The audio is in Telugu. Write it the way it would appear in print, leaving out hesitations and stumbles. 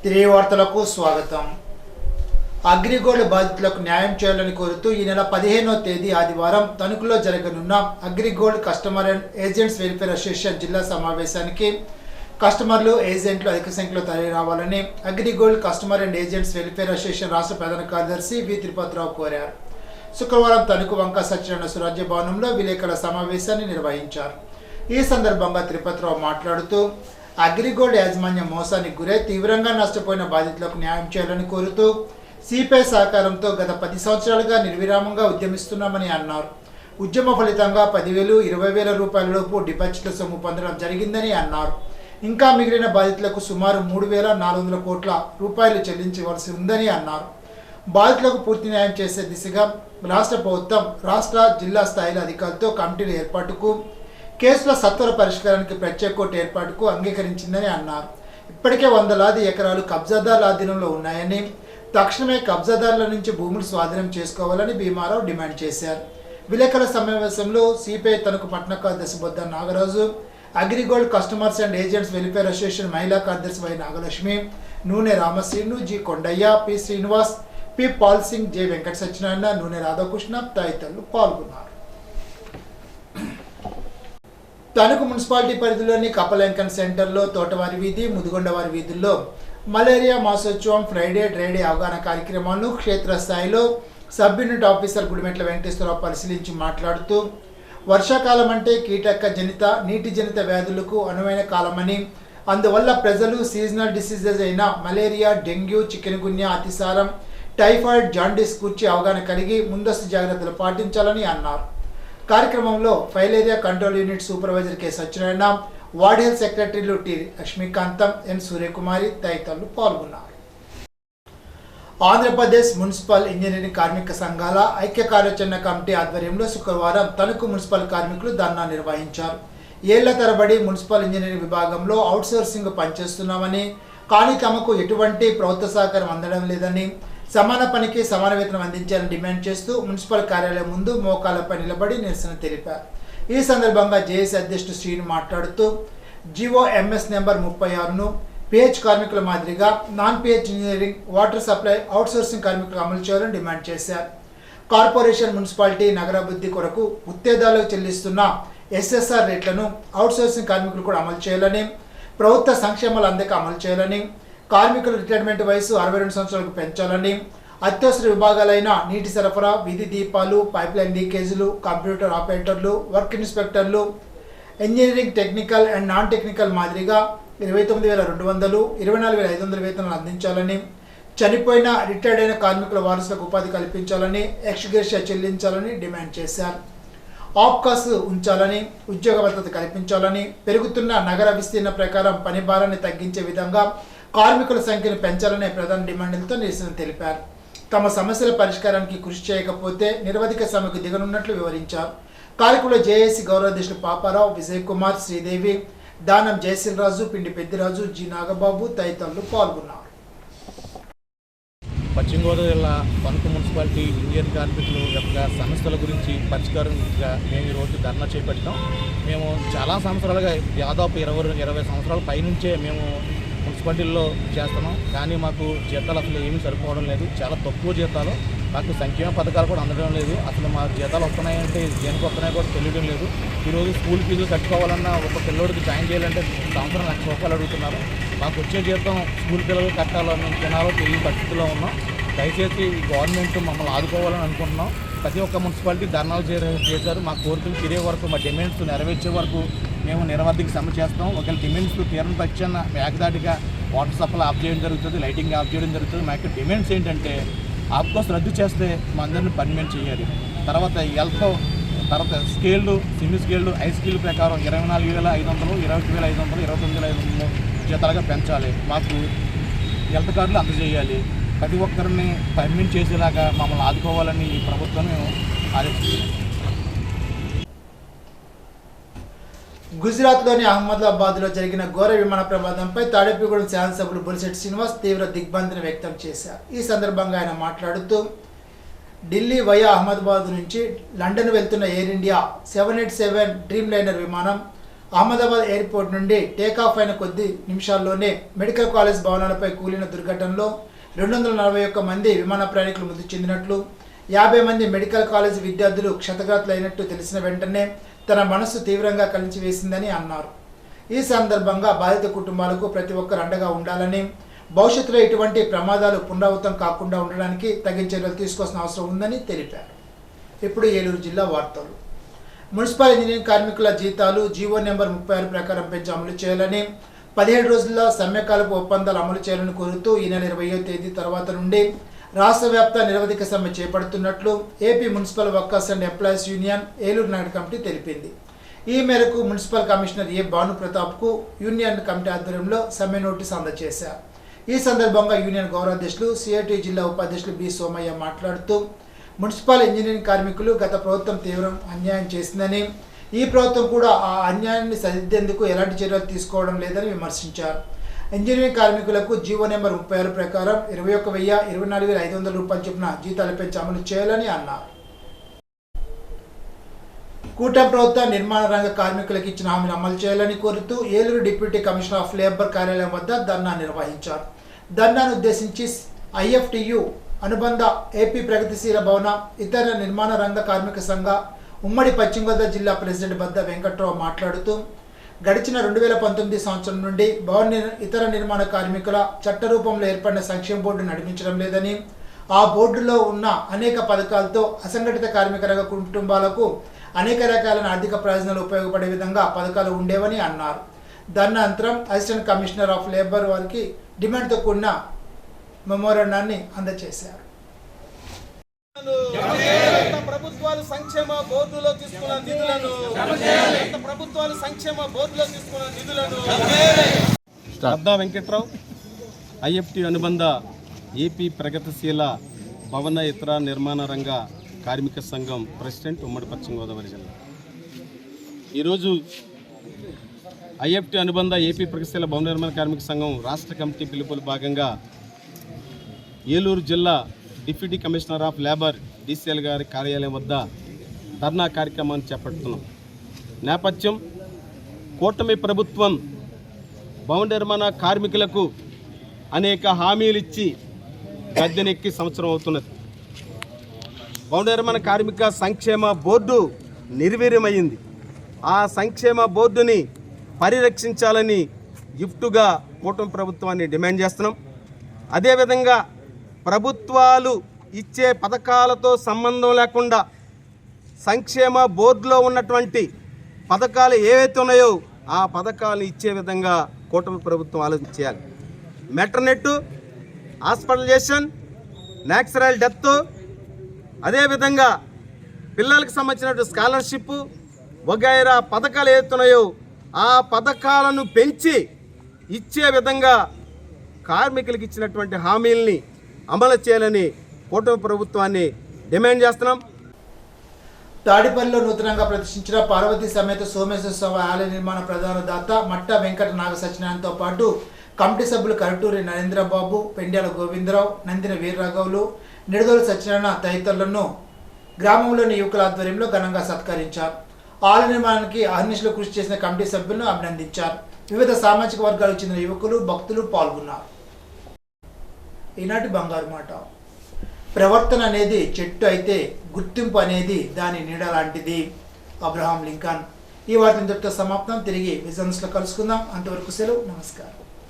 తిరిగి వార్తలకు స్వాగతం. అగ్రిగోల్డ్ బాధితులకు న్యాయం చేయాలని కోరుతూ ఈ నెల 15వ తేదీ ఆదివారం తణుకులో జరగనున్న AgriGold customer and agents welfare association జిల్లా సమావేశానికి కస్టమర్లు ఏజెంట్లు అధిక సంఖ్యలో తరలి రావాలని AgriGold customer and agents welfare association రాష్ట్ర ప్రధాన కార్యదర్శి వి తిరుపతిరావు కోరారు. శుక్రవారం తణుకు వంక సత్యనారాయణ సురాజ్య భవనంలో విలేకరుల సమావేశాన్ని నిర్వహించారు. ఈ సందర్భంగా తిరుపతిరావు మాట్లాడుతూ అగ్రిగోల్డ్ యాజమాన్యం మోసానికి గురై తీవ్రంగా నష్టపోయిన బాధితులకు న్యాయం చేయాలని కోరుతూ సిపిఐ సహకారంతో గత 10 సంవత్సరాలుగా నిర్విరామంగా ఉద్యమిస్తున్నామని అన్నారు. ఉద్యమ ఫలితంగా 10,000, 20,000 రూపాయల లోపు డిపాజిట్ల సొమ్ము పొందడం జరిగిందని అన్నారు. ఇంకా మిగిలిన బాధితులకు సుమారు 3,400 కోట్ల రూపాయలు చెల్లించవలసి ఉందని అన్నారు. బాధితులకు పూర్తి న్యాయం చేసే దిశగా రాష్ట్ర ప్రభుత్వం రాష్ట్ర జిల్లా స్థాయిలో అధికారులతో కమిటీల ఏర్పాటుకు, కేసుల సత్వర పరిష్కారానికి ప్రత్యేక కోర్టు ఏర్పాటుకు అంగీకరించిందని అన్నారు. ఇప్పటికే వందలాది ఎకరాలు కబ్జాదారుల ఆధీనంలో ఉన్నాయని, తక్షణమే కబ్జాదారుల నుంచి భూములు స్వాధీనం చేసుకోవాలని భీమారావు డిమాండ్ చేశారు. విలేకరుల సమావేశంలో సిపిఐ తణుకు పట్టణ కార్యదర్శి Bodda Nagaraju, Agrigold customers and agents welfare association మహిళా కార్యదర్శి Y Nagalakshmi, Noone Ramasrinu, G Kondaiah, P Srinivas, P Paul Singh, J Venkata Satyanarayana, Noone Radhakrishna తదితరులు పాల్గొన్నారు. తణుకు మున్సిపాలిటీ పరిధిలోని కపలంకన్ సెంటర్లో తోటవారి వీధి, ముదిగొండవారి వీధుల్లో మలేరియా మాసోత్సవం, ఫ్రైడే డ్రైడే అవగాహన కార్యక్రమాలను క్షేత్రస్థాయిలో sub unit officer Gudimetla Venkateswararao పరిశీలించి మాట్లాడుతూ వర్షాకాలం అంటే కీటక జనిత, నీటి జనిత వ్యాధులకు అనువైన కాలమని, అందువల్ల ప్రజలు సీజనల్ డిసీజెస్ అయిన మలేరియా, డెంగ్యూ, చికెన్గున్యా, అతిసారం, టైఫాయిడ్, జాండీస్ గురించి అవగాహన కలిగి ముందస్తు జాగ్రత్తలు పాటించాలని అన్నారు. కార్యక్రమంలో filaria control unit supervisor K Satyanarayana, ward health సెక్రటరీలు టి లక్ష్మీకాంతం, ఎన్ సూర్యకుమారి తదితరులు పాల్గొన్నారు. ఆంధ్రప్రదేశ్ మున్సిపల్ ఇంజనీరింగ్ కార్మిక సంఘాల ఐక్య కార్యాచరణ కమిటీ ఆధ్వర్యంలో శుక్రవారం తణుకు మున్సిపల్ కార్మికులు ధర్నా నిర్వహించారు. ఏళ్ల తరబడి మున్సిపల్ ఇంజనీరింగ్ విభాగంలో అవుట్సోర్సింగ్ పనిచేస్తున్నామని, కానీ తమకు ఎటువంటి ప్రభుత్వ సహకారం అందడం లేదని, సమాన పనికి సమాన వేతనం అందించాలని డిమాండ్ చేస్తూ మున్సిపల్ కార్యాలయం ముందు మోకాళ్లపై నిలబడి నిరసన తెలిపారు. ఈ సందర్భంగా జేఏసీ అధ్యక్షుడు శ్రీను మాట్లాడుతూ జిఓఎంఎస్ నెంబర్ 36ను పిహెచ్ కార్మికుల మాదిరిగా non pH engineering, water supply, outsourcing కార్మికులకు అమలు చేయాలని డిమాండ్ చేశారు. కార్పొరేషన్, మున్సిపాలిటీ, నగరాభివృద్ధి కొరకు గుత్తేదారులకు చెల్లిస్తున్న ఎస్ఎస్ఆర్ రేట్లను అవుట్సోర్సింగ్ కార్మికులు కూడా అమలు చేయాలని, ప్రభుత్వ సంక్షేమాలు అందక అమలు చేయాలని, కార్మికుల రిటైర్మెంట్ వయసు 62 సంవత్సరాలకు పెంచాలని, అత్యవసర విభాగాలైన నీటి సరఫరా, వీధి దీపాలు, పైప్లైన్ లీకేజీలు, కంప్యూటర్ ఆపరేటర్లు, వర్క్ ఇన్స్పెక్టర్లు, engineering technical and non technical మాదిరిగా 29,200, 24,500 వేతనాలు అందించాలని, చనిపోయిన రిటైర్డ్ అయిన కార్మికుల వారసులకు ఉపాధి కల్పించాలని, ఎక్స్గ్రేషియా చెల్లించాలని డిమాండ్ చేశారు. ఆప్కాస్ ఉంచాలని, ఉద్యోగ భద్రత కల్పించాలని, పెరుగుతున్న నగర విస్తీర్ణ ప్రకారం పని భారాన్ని తగ్గించే విధంగా కార్మికుల సంఖ్యను పెంచాలనే ప్రధాన డిమాండ్లతో నిరసన తెలిపారు. తమ సమస్యల పరిష్కారానికి కృషి చేయకపోతే నిరవధిక సమ్మెకు దిగనున్నట్లు వివరించారు. కార్యక్రమంలో జేఏసీ గౌరవాధ్యక్షులు పాపారావు, విజయ్ కుమార్, శ్రీదేవి, దానం జయశీలరాజు, పిండి పెద్దిరాజు, జి నాగబాబు తదితరులు పాల్గొన్నారు. పశ్చిమ గోదావరి జిల్లా తణుకు మున్సిపాలిటీ ఇంజనీరింగ్ కార్మికులు యొక్క సమస్యల గురించి పరిష్కారంగా మేము ఈరోజు ధర్నా చేపట్టాం. మేము చాలా సంవత్సరాలుగా దాదాపు 20 సంవత్సరాల పైనుంచే మేము మున్సిపాలిటీల్లో చేస్తున్నాం. కానీ మాకు జీతాలు అసలు ఏమీ సరిపోవడం లేదు. చాలా తక్కువ జీతాలు, మాకు సంక్షేమ పథకాలు కూడా అందడం లేదు. అసలు మా జీతాలు వస్తున్నాయంటే దేనికి వస్తున్నాయో కూడా తెలియడం లేదు. ఈరోజు స్కూల్ ఫీజులు కట్టుకోవాలన్నా ఒక పిల్లోడికి జాయిన్ చేయాలంటే సంవత్సరం 1,00,000 రూపాయలు అడుగుతున్నారు. మాకు వచ్చే జీతం స్కూల్ పిల్లలు కట్టాలని తినాలో తెలియని పరిస్థితిలో ఉన్నాం. దయచేసి గవర్నమెంట్ మమ్మల్ని ఆదుకోవాలని అనుకుంటున్నాం. ప్రతి ఒక్క మున్సిపాలిటీ ధర్నాలు చేశారు. మా కోరికలు తీరే వరకు, మా డిమాండ్స్ నెరవేర్చే వరకు మేము నిరవధిక సమ్మె చేస్తాం. ఒకవేళ డిమాండ్స్ తీరని పక్షాన ఏకదాటిగా వాటర్ సప్లై ఆఫ్ చేయడం జరుగుతుంది, లైటింగ్ ఆఫ్ చేయడం జరుగుతుంది. మా యొక్క డిమాండ్స్ ఏంటంటే ఆఫ్కోర్స్ రద్దు చేస్తే మా అందరినీ పర్మనెంట్ చేయాలి. తర్వాత హెల్త్, తర్వాత scaled, semi scaled, high scale ప్రకారం 24,500, 21,500, 29,500 జీతాలుగా పెంచాలి. మాకు హెల్త్ కార్డులు అందజేయాలి. ప్రతి ఒక్కరిని పర్మనెంట్ చేసేలాగా మమ్మల్ని ఆదుకోవాలని ఈ ప్రభుత్వం ఆదేశిస్తుంది. గుజరాత్లోని అహ్మదాబాద్లో జరిగిన ఘోర విమాన ప్రమాదంపై తాడేపల్లిగూడెం శాసనసభ్యులు బొలిశెట్టి శ్రీనివాస్ తీవ్ర దిగ్భ్రాంతిని వ్యక్తం చేశారు. ఈ సందర్భంగా ఆయన మాట్లాడుతూ ఢిల్లీ వయా అహ్మదాబాద్ నుంచి లండన్ వెళ్తున్న ఎయిర్ ఇండియా 787 డ్రీమ్ లైనర్ విమానం అహ్మదాబాద్ ఎయిర్పోర్ట్ నుండి టేకాఫ్ అయిన కొద్ది నిమిషాల్లోనే మెడికల్ కాలేజ్ భవనాలపై కూలిన దుర్ఘటనలో 241 మంది విమాన ప్రయాణికులు మృతి చెందినట్లు, 50 మంది మెడికల్ కాలేజ్ విద్యార్థులు క్షతగాతులైనట్టు తెలిసిన వెంటనే తన మనస్సు తీవ్రంగా కలిచివేసిందని అన్నారు. ఈ సందర్భంగా బాధిత కుటుంబాలకు ప్రతి ఒక్కరు అండగా ఉండాలని, భవిష్యత్తులో ఇటువంటి ప్రమాదాలు పునరావృతం కాకుండా ఉండడానికి తగిన చర్యలు తీసుకోవాల్సిన అవసరం ఉందని తెలిపారు. ఇప్పుడు ఏలూరు జిల్లా వార్తలు. మున్సిపల్ ఇంజనీరింగ్ కార్మికుల జీతాలు జీవో నెంబర్ 36 ప్రకారం పెంచి అమలు చేయాలని, 17 రోజుల్లో సమ్మెకాలపు ఒప్పందాలు అమలు చేయాలని కోరుతూ ఈ నెల 20వ తేదీ తర్వాత నుండి రాష్ట్ర వ్యాప్త నిరవధిక సమ్మె చేపడుతున్నట్లు AP municipal workers and employees union Eluru నగర కమిటీ తెలిపింది. ఈ మేరకు మున్సిపల్ కమిషనర్ ఏ భానుప్రతాప్కు యూనియన్ కమిటీ ఆధ్వర్యంలో సమ్మె నోటీసు అందజేశారు. ఈ సందర్భంగా యూనియన్ గౌరవాధ్యక్షులు సిఐటి జిల్లా ఉపాధ్యక్షులు బి సోమయ్య మాట్లాడుతూ, మున్సిపల్ ఇంజనీరింగ్ కార్మికులు గత ప్రభుత్వం తీవ్ర అన్యాయం చేసిందని, ఈ ప్రభుత్వం కూడా ఆ అన్యాయాన్ని సరిదిద్దేందుకు ఎలాంటి చర్యలు తీసుకోవడం లేదని విమర్శించారు. ఇంజనీరింగ్ కార్మికులకు జీవో నెంబర్ 36 ప్రకారం 21,24,500 రూపాయల చొప్పున జీతాలు పెంచి అమలు చేయాలని అన్నారు. కూటమి ప్రభుత్వం నిర్మాణ రంగ కార్మికులకు ఇచ్చిన హామీలు అమలు చేయాలని కోరుతూ Eluru deputy commissioner of labour కార్యాలయం వద్ద ధర్నా నిర్వహించారు. ధర్నాను ఉద్దేశించి ఐఎఫ్టియు అనుబంధ ఏపీ ప్రగతిశీల భవన ఇతర నిర్మాణ రంగ కార్మిక సంఘ ఉమ్మడి పశ్చిమ గోదావరి జిల్లా ప్రెసిడెంట్ బద్ద వెంకట్రావు మాట్లాడుతూ, గడిచిన 2019 సంవత్సరం నుండి భవన ఇతర నిర్మాణ కార్మికుల చట్ట రూపంలో ఏర్పడిన సంక్షేమ బోర్డు నడిపించడం లేదని, ఆ బోర్డులో ఉన్న అనేక పథకాలతో అసంఘటిత కార్మిక రంగ కుటుంబాలకు అనేక రకాలైన ఆర్థిక ప్రయోజనాలు ఉపయోగపడే విధంగా పథకాలు ఉండేవని అన్నారు. దాని అనంతరం అసిస్టెంట్ కమిషనర్ ఆఫ్ లేబర్ వారికి డిమాండ్తో కూడిన మెమోరాండాన్ని అందజేశారు. ప్రభుత్వాలు సంక్షేమ బోర్డులో తీసుకున్న నిధులను అద్దా వెంకట్రావు, ఐఎఫ్టి అనుబంధ ఏపీ ప్రగతిశీల భవన ఇతర నిర్మాణ రంగ కార్మిక సంఘం ప్రెసిడెంట్, ఉమ్మడి పశ్చిమ గోదావరి జిల్లా. ఈరోజు ఐఎఫ్టి అనుబంధ ఏపీ ప్రగతిశీల భవన నిర్మాణ కార్మిక సంఘం రాష్ట్ర కమిటీ పిలుపుల భాగంగా ఏలూరు జిల్లా deputy commissioner of labour DCL గారి కార్యాలయం వద్ద ధర్నా కార్యక్రమాన్ని చేపడుతున్నాం. నేపథ్యం, కూటమి ప్రభుత్వం భవన నిర్మాణ కార్మికులకు అనేక హామీలు ఇచ్చి గద్దెనెక్కి సంవత్సరం అవుతున్నది. భవన నిర్మాణ కార్మిక సంక్షేమ బోర్డు నిర్వీర్యమైంది. ఆ సంక్షేమ బోర్డుని పరిరక్షించాలని గిఫ్టుగా కూటమి ప్రభుత్వాన్ని డిమాండ్ చేస్తున్నాం. అదేవిధంగా ప్రభుత్వాలు ఇచ్చే పథకాలతో సంబంధం లేకుండా సంక్షేమ బోర్డులో ఉన్నటువంటి పథకాలు ఏవైతే ఉన్నాయో ఆ పథకాలు ఇచ్చే విధంగా కూటమి ప్రభుత్వం ఆలోచించాలి. మెటర్నెట్, హాస్పిటలైజేషన్, న్యాచురల్ డెత్, అదేవిధంగా పిల్లలకు సంబంధించిన స్కాలర్షిప్ వగైరా పథకాలు ఏవైతున్నాయో ఆ పథకాలను పెంచి ఇచ్చే విధంగా కార్మికులకు ఇచ్చినటువంటి హామీల్ని అమలు చేయాలని కూటమి ప్రభుత్వాన్ని డిమాండ్ చేస్తున్నాం. తాడిపల్లిలో నూతనంగా ప్రతిష్ఠించిన పార్వతీ సమేత సోమేశ్వర స్వామి ఆలయ నిర్మాణ ప్రధాన దాత మట్ట వెంకట నాగ సత్యనారాయణతో పాటు కమిటీ సభ్యులు కరటూరి నరేంద్రబాబు, పెండ్యాల గోవిందరావు, నందిన వీర్రాఘవులు, నిడదోలు సత్యనారాయణ తదితరులను గ్రామంలోని యువకుల ఆధ్వర్యంలో ఘనంగా సత్కరించారు. ఆలయ నిర్మాణానికి అహర్నిశలు కృషి చేసిన కమిటీ సభ్యులను అభినందించారు. వివిధ సామాజిక వర్గాలకు చెందిన యువకులు, భక్తులు పాల్గొన్నారు. ఈనాటి బంగారు మాట. ప్రవర్తన అనేది చెట్టు అయితే గుర్తింపు అనేది దాని నీడ లాంటిది. Abraham Lincoln. ఈ వార్తలు ఇంతటితో సమాప్తం. తిరిగి విజన్స్లో కలుసుకుందాం. అంతవరకు సెలవు. నమస్కారం.